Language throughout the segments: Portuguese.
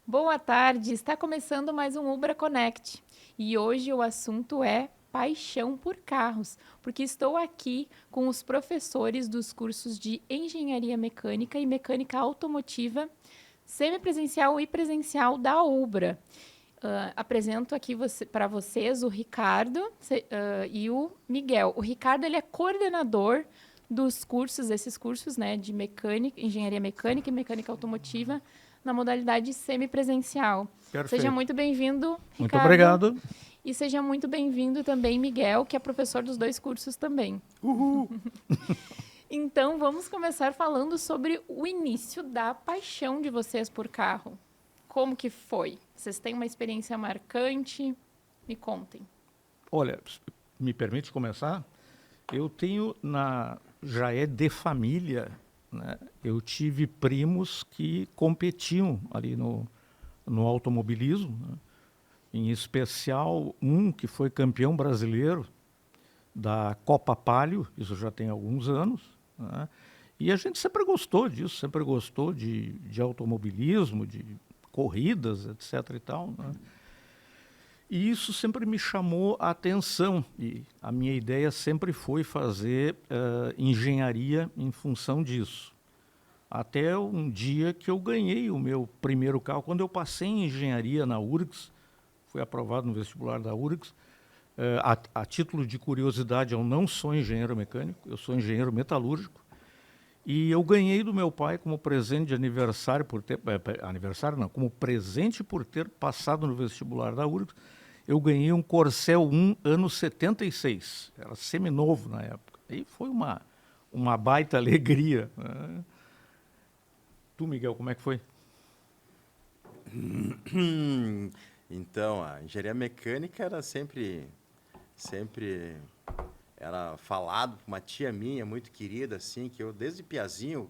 Boa tarde, está começando mais um Ubra Connect e hoje o assunto é paixão por carros, porque estou aqui com os professores dos cursos de Engenharia Mecânica e Mecânica Automotiva, semipresencial e presencial da Ubra. Apresento aqui para vocês o Ricardo e o Miguel. O Ricardo ele é coordenador desses cursos, né, de mecânica, engenharia mecânica e mecânica automotiva na modalidade semipresencial. Perfeito. Seja muito bem-vindo, Ricardo. Muito obrigado. E seja muito bem-vindo também, Miguel, que é professor dos dois cursos também. Uhul! Então, vamos começar falando sobre o início da paixão de vocês por carro. Como que foi? Vocês têm uma experiência marcante? Me contem. Olha, me permite começar? Eu tenho, já é de família, né? Eu tive primos que competiam ali no automobilismo, né? Em especial um que foi campeão brasileiro da Copa Palio, isso já tem alguns anos, né? E a gente sempre gostou disso, sempre gostou de automobilismo, de corridas, etc. e tal, né? E isso sempre me chamou a atenção, e a minha ideia sempre foi fazer engenharia em função disso. Até um dia que eu ganhei o meu primeiro carro, quando eu passei em engenharia na URGS, fui aprovado no vestibular da URGS. A título de curiosidade, eu não sou engenheiro mecânico, eu sou engenheiro metalúrgico. E eu ganhei do meu pai como presente de aniversário, como presente por ter passado no vestibular da URGS, eu ganhei um Corcel 1 ano 76, era seminovo na época. E foi uma baita alegria, né? Tu, Miguel, como é que foi? Então, a engenharia mecânica era sempre era falado por uma tia minha muito querida, assim, que eu desde piazinho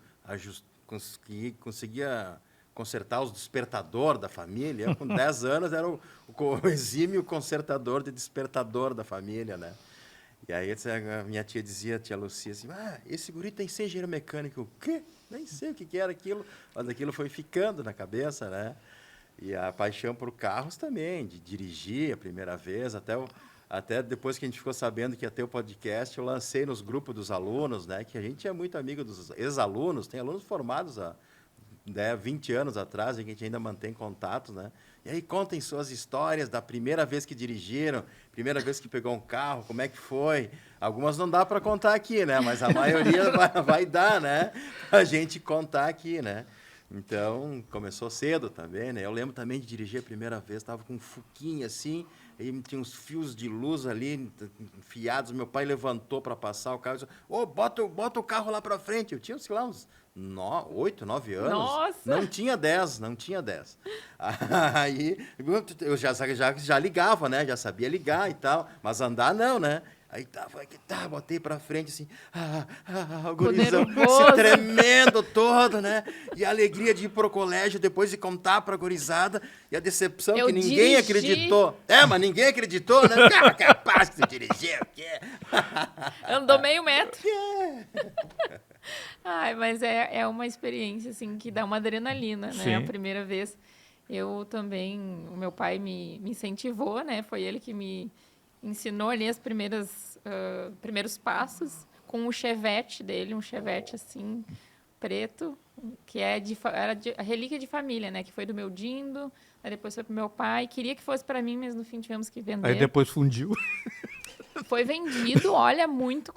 conseguia consertar os despertador da família. Eu, com 10 anos, era o exímio consertador de despertador da família, né? E aí a minha tia dizia, tia Lucia, assim, esse guri tem que ser engenheiro mecânico. O quê? Nem sei o que era aquilo, mas aquilo foi ficando na cabeça, né? E a paixão por carros também, de dirigir a primeira vez, até depois que a gente ficou sabendo que ia ter o podcast, eu lancei nos grupos dos alunos, né? Que a gente é muito amigo dos ex-alunos, tem alunos formados há 20 anos atrás, a gente ainda mantém contato, né? E aí contem suas histórias da primeira vez que dirigiram, primeira vez que pegou um carro, como é que foi? Algumas não dá para contar aqui, né? Mas a maioria vai dar, né? A gente contar aqui, né? Então, começou cedo também, né? Eu lembro também de dirigir a primeira vez, estava com um fuquinho assim, aí tinha uns fios de luz ali enfiados, meu pai levantou para passar o carro e disse, bota o carro lá para frente. Eu tinha, sei lá, uns 8, 9 anos. Nossa! Não tinha 10. Aí eu já ligava, né? Já sabia ligar e tal, mas andar não, né? Aí botei pra frente assim, o gurizão se tremendo todo, né? E a alegria de ir pro colégio, depois de contar pra gurizada, e a decepção que ninguém acreditou. Mas ninguém acreditou, né? Capaz de dirigir, o quê? Andou meio metro. Ai, mas é uma experiência, assim, que dá uma adrenalina, né? Sim. A primeira vez, eu também, o meu pai me incentivou, né? Foi ele que me ensinou ali os primeiros passos com o Chevette dele, um Chevette, assim, preto, que era a relíquia de família, né? Que foi do meu Dindo, aí depois foi pro meu pai. Queria que fosse para mim, mas no fim tivemos que vender. Aí depois fundiu. Foi vendido, olha, muito.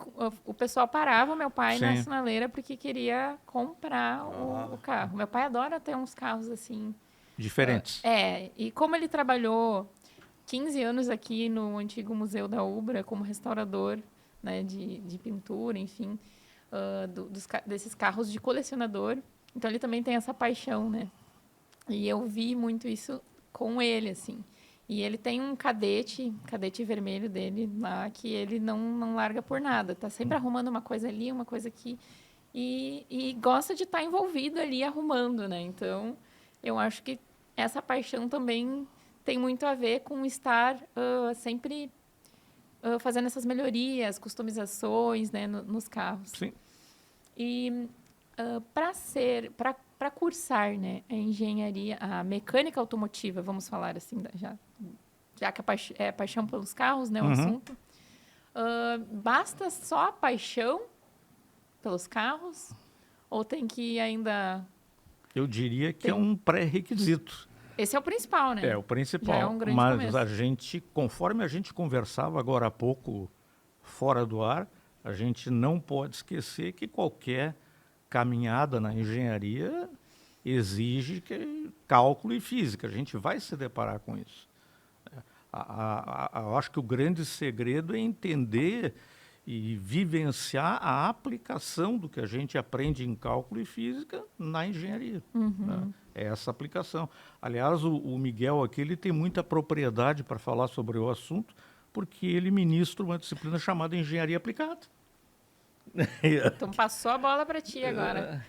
O pessoal parava o meu pai Sim. na sinaleira porque queria comprar o carro. Meu pai adora ter uns carros assim. Diferentes. E como ele trabalhou 15 anos aqui no antigo Museu da Ubra como restaurador, né, de pintura, enfim, desses carros de colecionador. Então, ele também tem essa paixão, né? E eu vi muito isso com ele, assim. E ele tem um cadete vermelho dele lá, que ele não larga por nada. Tá sempre arrumando uma coisa ali, uma coisa aqui. E gosta de estar envolvido ali arrumando, né? Então, eu acho que essa paixão também tem muito a ver com estar sempre fazendo essas melhorias, customizações, né, nos carros. Sim. E para para cursar, né, a engenharia, a mecânica automotiva, vamos falar assim, já que é paixão pelos carros, né, o assunto. Basta só a paixão pelos carros? Ou tem que ainda... Eu diria que é um pré-requisito. Esse é o principal, né? É o principal. Já é um grande mas começo. a gente, conforme a gente conversava agora há pouco fora do ar, a gente não pode esquecer que qualquer caminhada na engenharia exige cálculo e física. A gente vai se deparar com isso. Eu acho que o grande segredo é entender e vivenciar a aplicação do que a gente aprende em cálculo e física na engenharia. Né? É essa aplicação. Aliás, o Miguel aqui ele tem muita propriedade para falar sobre o assunto, porque ele ministra uma disciplina chamada Engenharia Aplicada. Então passou a bola para ti agora.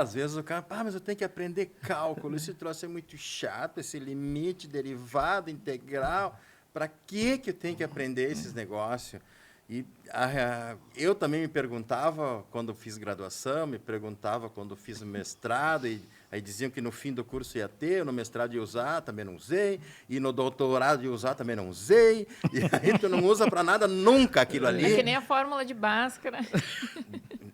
Às vezes o cara, mas eu tenho que aprender cálculo, esse troço é muito chato, esse limite, derivada, integral, para que eu tenho que aprender esses negócios? E eu também me perguntava quando fiz graduação, me perguntava quando fiz mestrado, e aí diziam que no fim do curso ia ter, no mestrado ia usar, também não usei, e no doutorado ia usar, também não usei, e aí tu não usa para nada nunca aquilo ali. É que nem a fórmula de Bhaskara.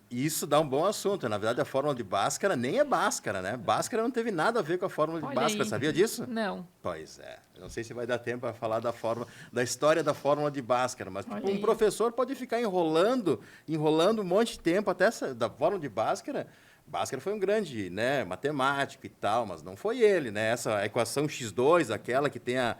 Isso dá um bom assunto. Na verdade, a fórmula de Bhaskara nem é Bhaskara, né? Bhaskara não teve nada a ver com a fórmula de Bhaskara. Sabia disso? Não. Pois é. Não sei se vai dar tempo para falar da história da fórmula de Bhaskara, mas um professor pode ficar enrolando um monte de tempo até da fórmula de Bhaskara. Bhaskara foi um grande, né, matemático e tal, mas não foi ele, né? Essa equação x2, aquela que tem a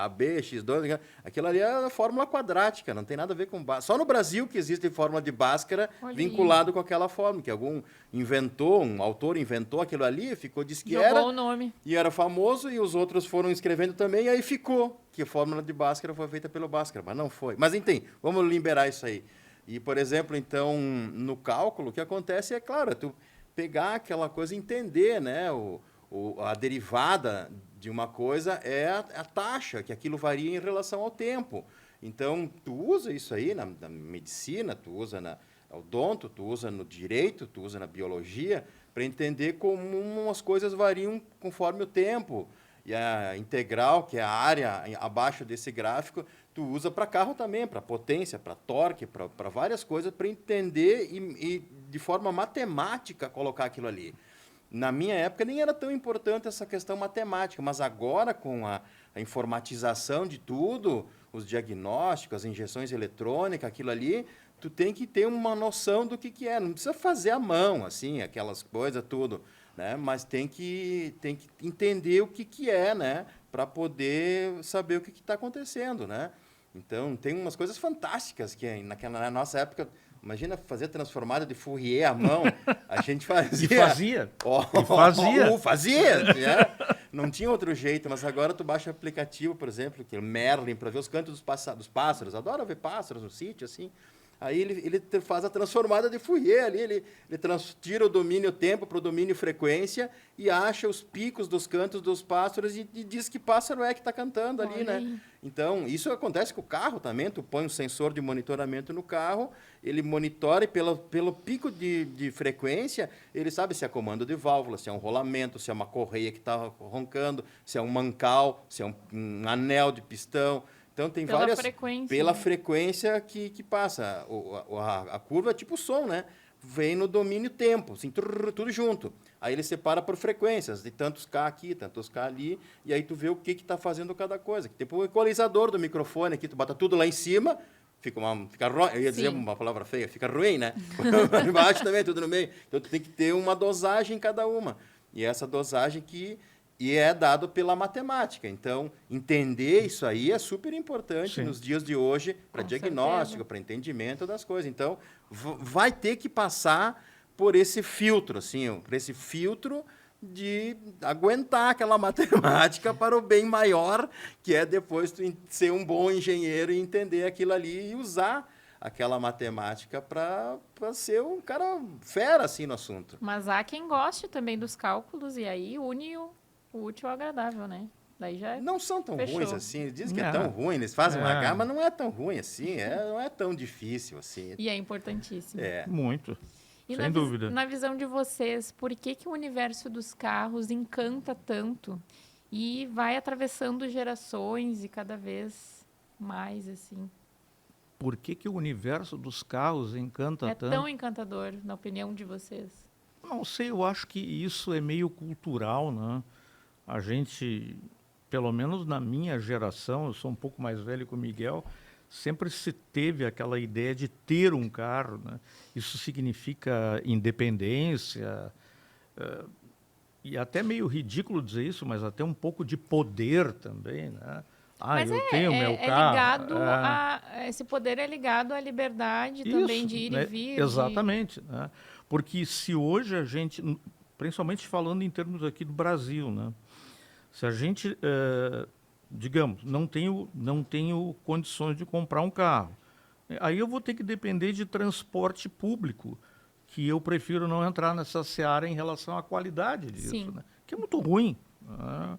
b, x2, aquilo ali é a fórmula quadrática, não tem nada a ver com Bhaskara. Só no Brasil que existe fórmula de Bhaskara vinculado com aquela fórmula, que um autor inventou aquilo ali, disse que jogou o nome. E era famoso, e os outros foram escrevendo também, e aí ficou que a fórmula de Bhaskara foi feita pelo Bhaskara, mas não foi. Mas, enfim, vamos liberar isso aí. E, por exemplo, então, no cálculo, o que acontece é, claro, tu pegar aquela coisa e entender, né? A derivada de uma coisa é a taxa, que aquilo varia em relação ao tempo. Então, tu usa isso aí na medicina, tu usa na odonto, tu usa no direito, tu usa na biologia, para entender como as coisas variam conforme o tempo. E a integral, que é a área abaixo desse gráfico, tu usa para carro também, para potência, para torque, para várias coisas, para entender e de forma matemática colocar aquilo ali. Na minha época nem era tão importante essa questão matemática, mas agora com a informatização de tudo, os diagnósticos, as injeções eletrônicas, aquilo ali, tu tem que ter uma noção do que é. Não precisa fazer à mão, assim, aquelas coisas, tudo, né? Mas tem que entender o que é, né? Para poder saber o que está acontecendo, né? Então, tem umas coisas fantásticas que na nossa época... Imagina fazer transformada de Fourier à mão. A gente fazia. E fazia. Fazia. Né? Não tinha outro jeito, mas agora tu baixa o aplicativo, por exemplo, que é o Merlin, para ver os cantos dos pássaros. Adoro ver pássaros no sítio, assim. Aí ele faz a transformada de Fourier ali, ele tira o domínio tempo para o domínio frequência e acha os picos dos cantos dos pássaros e diz que pássaro é que está cantando ali, né? Então, isso acontece com o carro também, tu põe um sensor de monitoramento no carro, ele monitora e pelo pico de frequência, ele sabe se é comando de válvula, se é um rolamento, se é uma correia que está roncando, se é um mancal, se é um anel de pistão. Então, tem várias... Pela frequência que passa. A curva é tipo som, né? Vem no domínio tempo, assim, tudo junto. Aí ele separa por frequências, de tantos K aqui, tantos K ali, e aí tu vê o que está fazendo cada coisa. Tipo o equalizador do microfone aqui, tu bota tudo lá em cima, fica ruim, eu ia dizer uma palavra feia, fica ruim, né? Embaixo também, tudo no meio. Então, tu tem que ter uma dosagem em cada uma. E essa dosagem E é dado pela matemática. Então, entender isso aí é super importante nos dias de hoje para diagnóstico, para entendimento das coisas. Então, vai ter que passar por esse filtro, assim, por esse filtro de aguentar aquela matemática para o bem maior, que é depois tu ser um bom engenheiro e entender aquilo ali e usar aquela matemática para ser um cara fera assim no assunto. Mas há quem goste também dos cálculos e aí une o útil ao agradável, né? Daí já não são tão fechou. ruins assim, eles dizem que é tão ruim, eles fazem uma H, mas não é tão ruim assim, não é tão difícil assim. E é importantíssimo. Muito. E Sem dúvida. na visão de vocês, por que que o universo dos carros encanta tanto e vai atravessando gerações e cada vez mais, assim? Por que que o universo dos carros encanta É tanto? tão encantador, na opinião de vocês? Não sei, eu acho que isso é meio cultural, né? A gente, pelo menos na minha geração, eu sou um pouco mais velho que o Miguel, sempre se teve aquela ideia de ter um carro, né? Isso significa independência, e até meio ridículo dizer isso, mas até um pouco de poder também, né? Ah, Mas eu tenho meu é carro. ligado esse poder é ligado à liberdade também Isso, de ir e né? vir, Exatamente, né? Porque se hoje a gente, principalmente falando em termos aqui do Brasil, né? Se a gente, digamos, não tenho condições de comprar um carro, aí eu vou ter que depender de transporte público, que eu prefiro não entrar nessa seara em relação à qualidade disso, Sim. né? Que é muito ruim, né?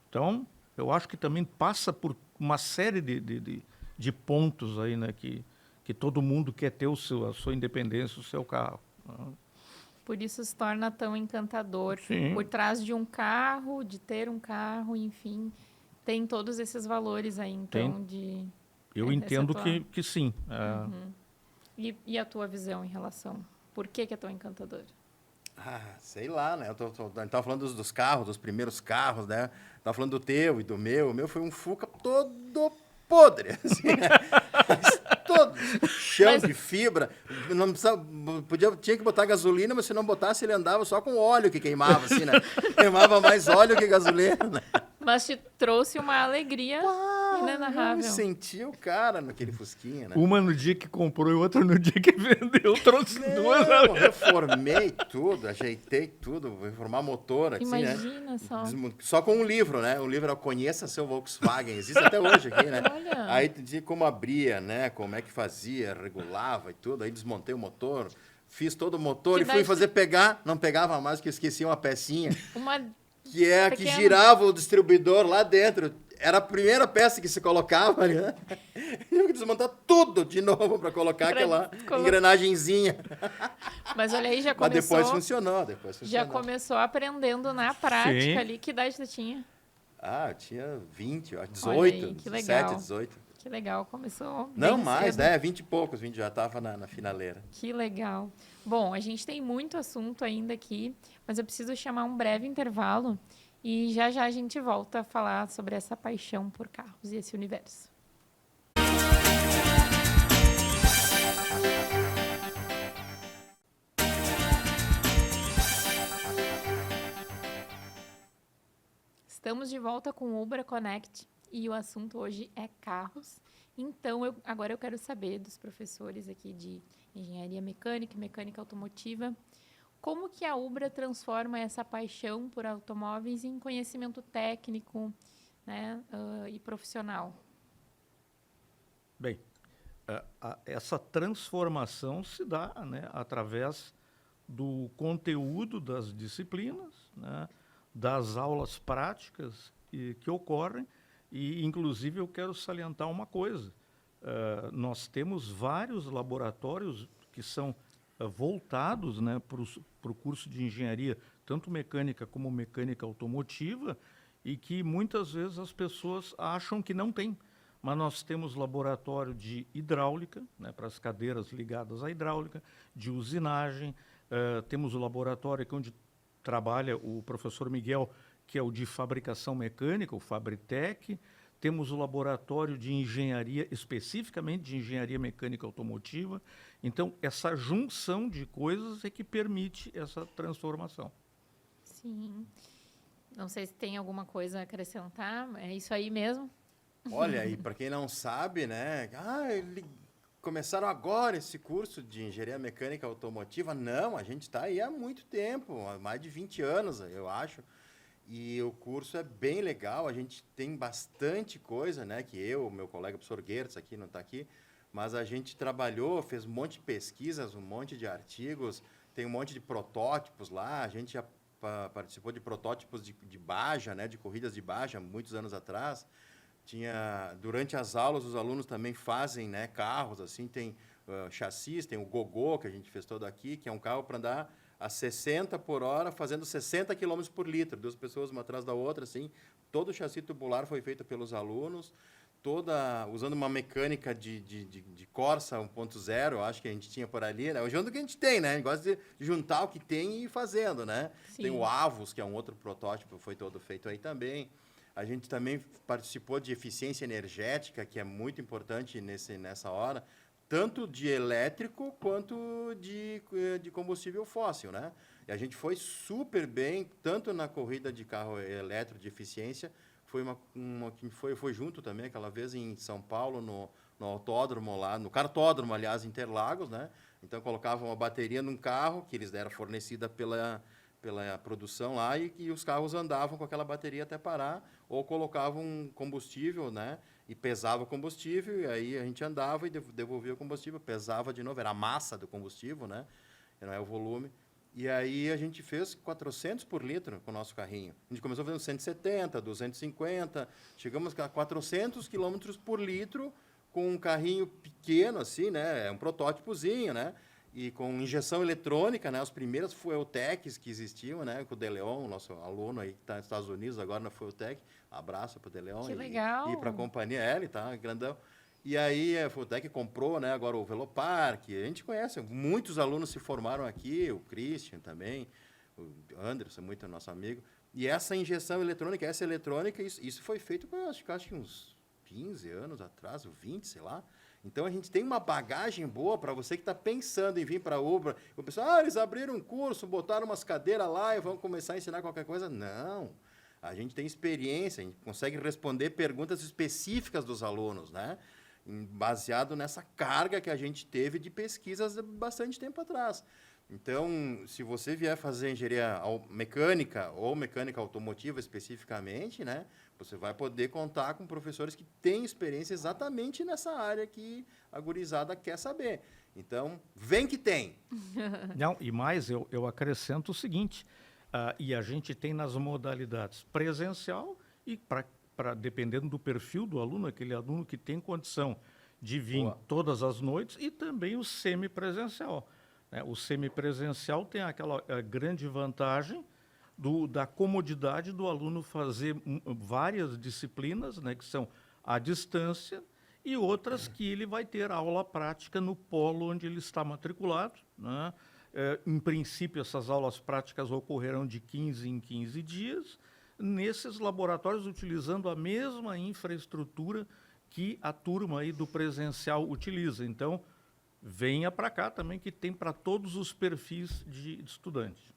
Então, eu acho que também passa por uma série de pontos aí, né? Que todo mundo quer ter a sua independência, o seu carro, né? por isso se torna tão encantador. Sim. Por trás de um carro, de ter um carro, enfim, tem todos esses valores aí, então, de... Eu essa entendo tua- que sim. E a tua visão em relação? Por que que é tão encantador? Ah, sei lá, né? A gente tava falando dos carros, dos primeiros carros, né? Tava falando do teu e do meu. O meu foi um Fuca todo podre, assim, né? Todo chão Mas- de fibra. Não precisava, tinha que botar gasolina, mas se não botasse, ele andava só com óleo que queimava, assim, né? Queimava mais óleo que gasolina, né? Mas te trouxe uma alegria Eu me inenarrável. senti o cara naquele Fusquinha, né? Uma no dia que comprou e outra no dia que vendeu. Trouxe duas. Eu reformei tudo, ajeitei tudo, vou reformar motor, assim, né? Imagina só. Só com um livro, né? O livro era Conheça Seu Volkswagen, existe até hoje aqui, né? Olha. Aí dizia como abria, né? Como é que fazia, regulava e tudo. Aí desmontei o motor, fiz todo o motor Que e fui daí- fazer pegar, não pegava mais, porque eu esqueci uma pecinha, Uma que é a que pequena. girava o distribuidor lá dentro. Era a primeira peça que se colocava, né? Eu tive que desmontar tudo de novo para colocar Pra aquela colo- engrenagenzinha. Mas olha aí, já Mas começou. depois funcionou, Já começou aprendendo na prática Sim. ali. Que idade você tinha? Ah, eu tinha 20, eu acho, Olha 18, aí, que 17, legal. 18. Que legal, começou Não bem mais, cedo. né? 20 e poucos, 20 já estava na finaleira. Que legal. Bom, a gente tem muito assunto ainda aqui, mas eu preciso chamar um breve intervalo e já já a gente volta a falar sobre essa paixão por carros e esse universo. Estamos de volta com o Ubra Connect e o assunto hoje é carros. Então, agora eu quero saber dos professores aqui de engenharia mecânica e mecânica automotiva, como que a Ubra transforma essa paixão por automóveis em conhecimento técnico, né, e profissional? Bem, essa transformação se dá, né, através do conteúdo das disciplinas, né, das aulas práticas que ocorrem, e, inclusive, eu quero salientar uma coisa. Nós temos vários laboratórios que são voltados, né, para o curso de engenharia, tanto mecânica como mecânica automotiva, e que muitas vezes as pessoas acham que não tem. Mas nós temos laboratório de hidráulica, né, para as cadeiras ligadas à hidráulica, de usinagem, temos o laboratório que onde trabalha o professor Miguel, que é o de fabricação mecânica, o Fabritec. Temos o laboratório de engenharia, especificamente de engenharia mecânica automotiva. Então, essa junção de coisas é que permite essa transformação. Sim. Não sei se tem alguma coisa a acrescentar. É isso aí mesmo? Olha, e para quem não sabe, né? Começaram agora esse curso de engenharia mecânica automotiva. Não, a gente está aí há muito tempo, há mais de 20 anos, eu acho. E o curso é bem legal, a gente tem bastante coisa, né? Que meu colega professor Gertz aqui não está aqui, mas a gente trabalhou, fez um monte de pesquisas, um monte de artigos, tem um monte de protótipos lá, a gente já participou de protótipos de Baja, né? De corridas de Baja, muitos anos atrás. Durante as aulas, os alunos também fazem, né, carros, assim, tem chassis, tem o Gogô, que a gente fez todo aqui, que é um carro para andar a 60 por hora, fazendo 60 km por litro, 2 pessoas uma atrás da outra, assim. Todo o chassi tubular foi feito pelos alunos, usando uma mecânica de Corsa 1.0, acho que a gente tinha por ali, né? Hoje é o que a gente tem, né? A gente gosta de juntar o que tem e ir fazendo, né? Sim. Tem o Avus, que é um outro protótipo, foi todo feito aí também. A gente também participou de eficiência energética, que é muito importante nessa hora, tanto de elétrico quanto de combustível fóssil, né? E a gente foi super bem, tanto na corrida de carro elétrico de eficiência, foi junto também aquela vez em São Paulo, no autódromo lá, no cartódromo, aliás, Interlagos, né? Então colocavam uma bateria num carro, que eles eram fornecida pela produção lá, e os carros andavam com aquela bateria até parar, ou colocavam combustível, né? E pesava o combustível, e aí a gente andava e devolvia o combustível, pesava de novo, era a massa do combustível, né? Não é o volume. E aí a gente fez 400 por litro com o nosso carrinho. A gente começou fazendo 170, 250, chegamos a 400 quilômetros por litro com um carrinho pequeno, assim, né? É um protótipozinho, né? E com injeção eletrônica, né? As primeiras Fueltechs que existiam, né? Com o De Leon, nosso aluno aí que está nos Estados Unidos agora na Fueltech. Abraço para o De Leon. Que legal! E para a companhia, ele tá grandão. E aí a Fueltech comprou, né? Agora o Velopark. A gente conhece, muitos alunos se formaram aqui, o Christian também, o Anderson, muito nosso amigo. E essa injeção eletrônica, isso foi feito, acho que uns 15 anos atrás, 20, sei lá. Então, a gente tem uma bagagem boa para você que está pensando em vir para a Ubra. O pessoal, eles abriram um curso, botaram umas cadeiras lá e vão começar a ensinar qualquer coisa. Não. A gente tem experiência, a gente consegue responder perguntas específicas dos alunos, né? Baseado nessa carga que a gente teve de pesquisas há bastante tempo atrás. Então, se você vier fazer engenharia mecânica ou mecânica automotiva especificamente, né, você vai poder contar com professores que têm experiência exatamente nessa área que a gurizada quer saber. Então, vem que tem. Não, e mais, eu acrescento o seguinte, e a gente tem nas modalidades presencial e, dependendo do perfil do aluno, aquele aluno que tem condição de vir todas as noites, e também o semipresencial. O semipresencial tem aquela grande vantagem da comodidade do aluno fazer várias disciplinas, né, que são à distância, e outras que ele vai ter aula prática no polo onde ele está matriculado, né? Em princípio, essas aulas práticas ocorrerão de 15 em 15 dias, nesses laboratórios utilizando a mesma infraestrutura que a turma aí do presencial utiliza. Então, venha para cá também, que tem para todos os perfis de estudante.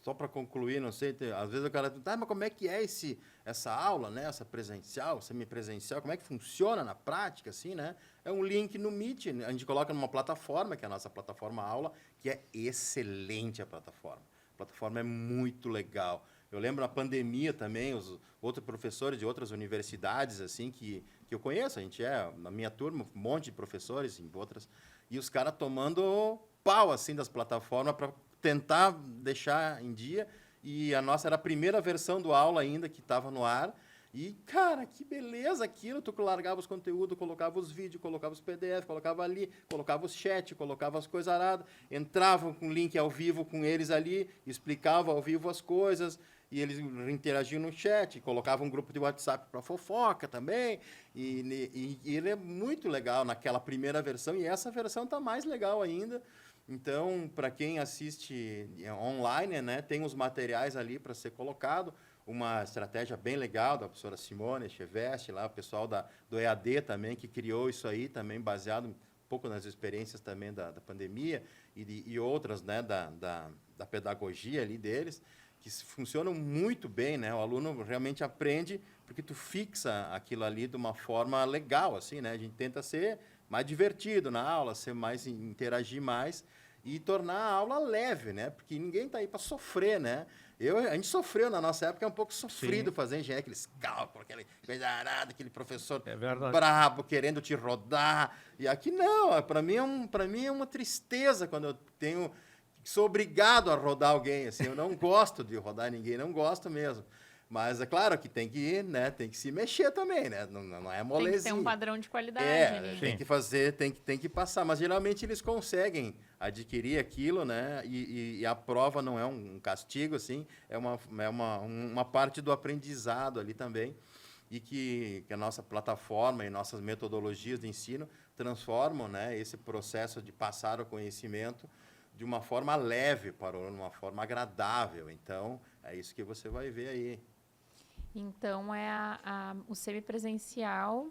Só para concluir, não sei, às vezes o cara diz, mas como é que é essa aula, né? Essa presencial, semipresencial, como é que funciona na prática, assim, né? É um link no Meet, a gente coloca numa plataforma, que é a nossa plataforma aula, que é excelente a plataforma. A plataforma é muito legal. Eu lembro na pandemia também, os outros professores de outras universidades, assim, que eu conheço, na minha turma, um monte de professores em outras, e os caras tomando pau, assim, das plataformas para tentar deixar em dia, e a nossa era a primeira versão do aula ainda que estava no ar, e, cara, que beleza aquilo, tu largava os conteúdos, colocava os vídeos, colocava os PDF, colocava ali, colocava os chat, colocava as coisas aradas, entrava com link ao vivo com eles ali, explicava ao vivo as coisas, e eles interagiam no chat, colocavam um grupo de WhatsApp para fofoca também, e ele é muito legal naquela primeira versão, e essa versão está mais legal ainda. Então, para quem assiste online, né, tem os materiais ali para ser colocado, uma estratégia bem legal da professora Simone Cheveste, lá, o pessoal do EAD também, que criou isso aí, também baseado um pouco nas experiências também da pandemia e outras, né, da pedagogia ali deles, que funcionam muito bem, né? O aluno realmente aprende porque tu fixa aquilo ali de uma forma legal, assim, né? A gente tenta ser mais divertido na aula, interagir mais e tornar a aula leve, né? Porque ninguém está aí para sofrer, né? A gente sofreu na nossa época, é um pouco sofrido fazer engenharia, aqueles cálculos, aquela coisa arada, aquele professor brabo querendo te rodar. E aqui não, para mim é uma tristeza quando eu sou obrigado a rodar alguém, assim, eu não gosto de rodar ninguém, não gosto mesmo. Mas é claro que tem que, né, tem que se mexer também, né? Não é Tem molezinha. que ter um padrão de qualidade ali. Tem Sim. que fazer, tem que passar. Mas geralmente eles conseguem adquirir aquilo, né? E a prova não é um castigo, assim, é uma parte do aprendizado ali também. E que a nossa plataforma e nossas metodologias de ensino transformam, né, esse processo de passar o conhecimento de uma forma leve para o aluno, uma forma agradável. Então, é isso que você vai ver aí. Então, o semipresencial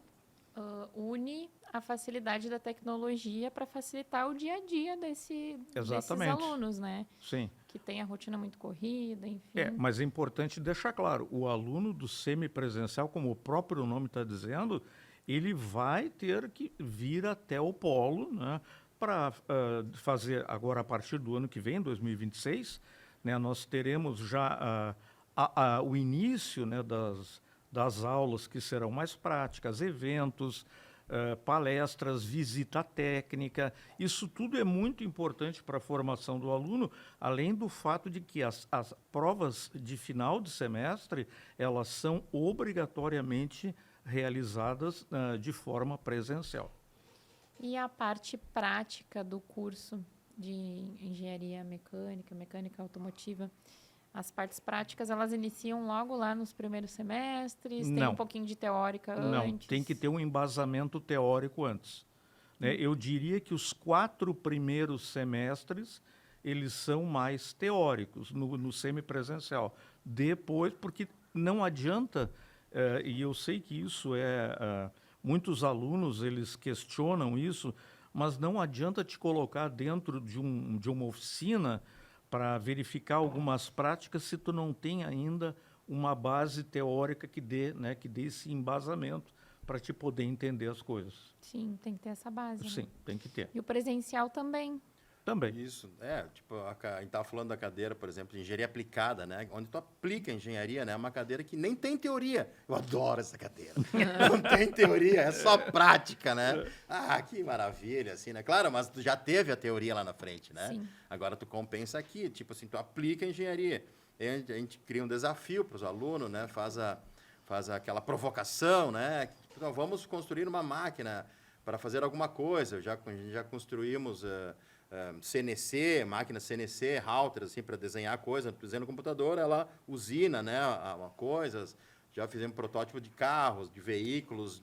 une a facilidade da tecnologia para facilitar o dia a dia desses Exatamente. alunos, né? Sim. Que tem a rotina muito corrida, enfim. Mas é importante deixar claro, o aluno do semipresencial, como o próprio nome está dizendo, ele vai ter que vir até o polo, né, para fazer agora, a partir do ano que vem, 2026, né, nós teremos já o início, né, das aulas que serão mais práticas, eventos, palestras, visita técnica. Isso tudo é muito importante para a formação do aluno, além do fato de que as provas de final de semestre, elas são obrigatoriamente realizadas de forma presencial. E a parte prática do curso de engenharia mecânica automotiva, as partes práticas, elas iniciam logo lá nos primeiros semestres? Tem Não. um pouquinho de teórica Não, antes? tem que ter um embasamento teórico antes, né? Eu diria que os 4 primeiros semestres, eles são mais teóricos no semipresencial. Depois, porque não adianta, e eu sei que isso muitos alunos, eles questionam isso, mas não adianta te colocar dentro de uma oficina para verificar algumas práticas se tu não tem ainda uma base teórica que dê esse embasamento para te poder entender as coisas. Sim, tem que ter essa base. Sim, Né? tem que ter. E o presencial também. Também. Isso, tipo, a gente estava falando da cadeira, por exemplo, de engenharia aplicada, né? Onde tu aplica a engenharia, né? É uma cadeira que nem tem teoria. Eu adoro essa cadeira. Não tem teoria, é só prática, né? Ah, que maravilha, assim, né? Claro, mas tu já teve a teoria lá na frente, né? Sim. Agora tu compensa aqui, tipo assim, tu aplica a engenharia. A gente cria um desafio para os alunos, né? Faz aquela provocação, né? Então, vamos construir uma máquina para fazer alguma coisa. Já construímos... CNC, máquina CNC, router, assim, para desenhar coisa. Desenhando no computador, ela usina, né, coisas. Já fizemos protótipo de carros, de veículos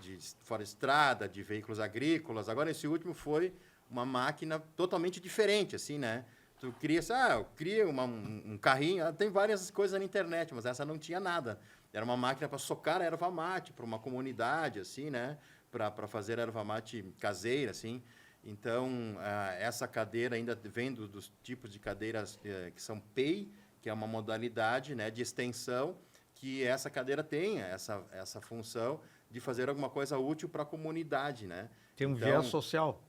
de fora estrada, de veículos agrícolas. Agora, esse último foi uma máquina totalmente diferente, assim, né? Tu cria, eu crio um carrinho, tem várias coisas na internet, mas essa não tinha nada. Era uma máquina para socar erva mate para uma comunidade, assim, né? Para fazer erva mate caseira, assim. Então, essa cadeira ainda vem dos tipos de cadeiras que são PEI, que é uma modalidade, né, de extensão, que essa cadeira tem essa função de fazer alguma coisa útil para a comunidade, né? Tem um viés social.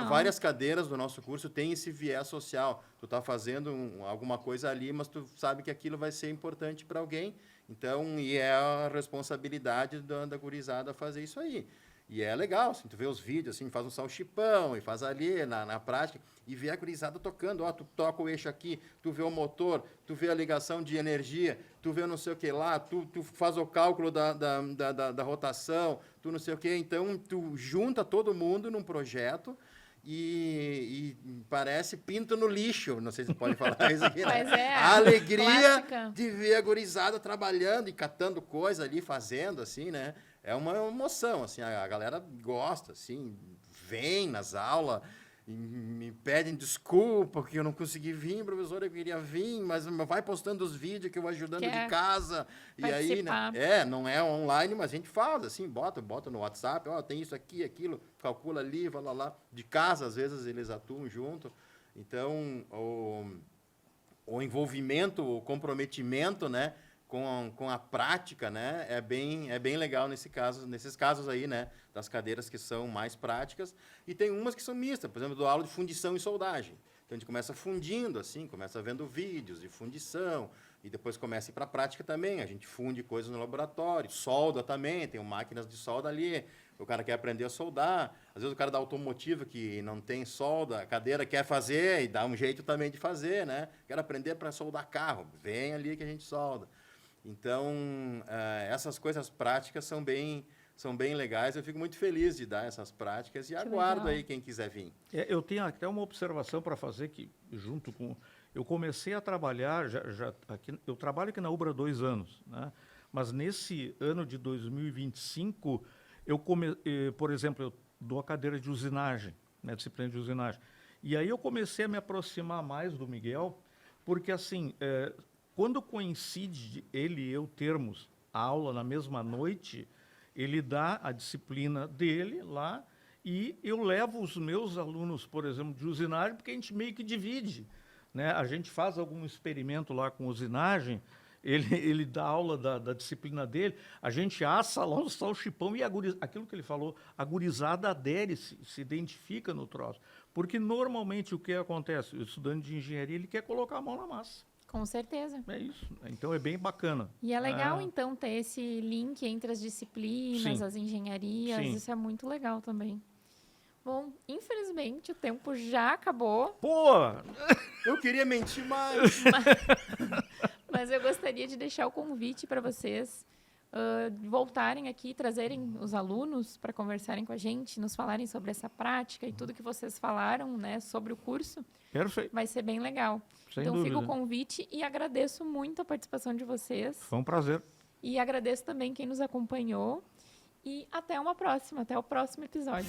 Várias cadeiras do nosso curso têm esse viés social. Tu está fazendo alguma coisa ali, mas tu sabe que aquilo vai ser importante para alguém. Então, e é a responsabilidade da gurizada fazer isso aí. E é legal, assim, tu vê os vídeos, assim, faz um salchipão e faz ali na prática e vê a gurizada tocando. Tu toca o eixo aqui, tu vê o motor, tu vê a ligação de energia, tu vê não sei o que lá, tu faz o cálculo da rotação, tu não sei o que. Então, tu junta todo mundo num projeto e parece pinto no lixo. Não sei se pode falar isso aqui, né? Mas a alegria clássica. de ver a gurizada trabalhando e catando coisa ali, fazendo, assim, né? É uma emoção, assim, a galera gosta, assim, vem nas aulas, me pedem desculpa porque eu não consegui vir, professor, eu queria vir, mas vai postando os vídeos que eu vou ajudando de casa. E aí, né? Não é online, mas a gente faz, assim, bota no WhatsApp, tem isso aqui, aquilo, calcula ali, vai lá. De casa, às vezes, eles atuam junto. Então, o envolvimento, o comprometimento, né? Com a prática, né, é bem legal nesses casos aí, né, das cadeiras que são mais práticas. E tem umas que são mistas, por exemplo, do aula de fundição e soldagem. Então, a gente começa fundindo, assim, começa vendo vídeos de fundição, E depois começa a ir para a prática também. A gente funde coisas no laboratório, solda também, tem máquinas de solda ali. O cara quer aprender a soldar. Às vezes o cara da automotiva que não tem solda, a cadeira quer fazer e dá um jeito também de fazer, né? Quero aprender para soldar carro. Vem ali que a gente solda. Então, essas coisas práticas são bem legais. Eu fico muito feliz de dar essas práticas e aguardo aí quem quiser vir. Eu tenho até uma observação para fazer que, junto com... Eu comecei a trabalhar, aqui, eu trabalho aqui na Ubra há 2 anos, né? Mas nesse ano de 2025, por exemplo, eu dou a cadeira de usinagem, né, disciplina de usinagem. E aí eu comecei a me aproximar mais do Miguel, porque assim, quando coincide ele e eu termos a aula na mesma noite, ele dá a disciplina dele lá e eu levo os meus alunos, por exemplo, de usinagem, porque a gente meio que divide, né? A gente faz algum experimento lá com usinagem, ele dá aula da disciplina dele, a gente assa lá o salchipão e aquilo que ele falou, a gurizada adere-se, se identifica no troço. Porque normalmente o que acontece? O estudante de engenharia ele quer colocar a mão na massa. Com certeza. É isso. Então é bem bacana. E é legal, então, ter esse link entre as disciplinas, Sim. as engenharias. Sim. Isso é muito legal também. Bom, infelizmente o tempo já acabou. Pô! Eu queria mentir mais. Mas eu gostaria de deixar o convite para vocês voltarem aqui, trazerem os alunos para conversarem com a gente, nos falarem sobre essa prática e tudo que vocês falaram, né, sobre o curso. Perfeito. Vai ser bem legal. Sem então, dúvida. fica o convite e agradeço muito a participação de vocês. Foi um prazer. E agradeço também quem nos acompanhou. E até uma próxima, até o próximo episódio.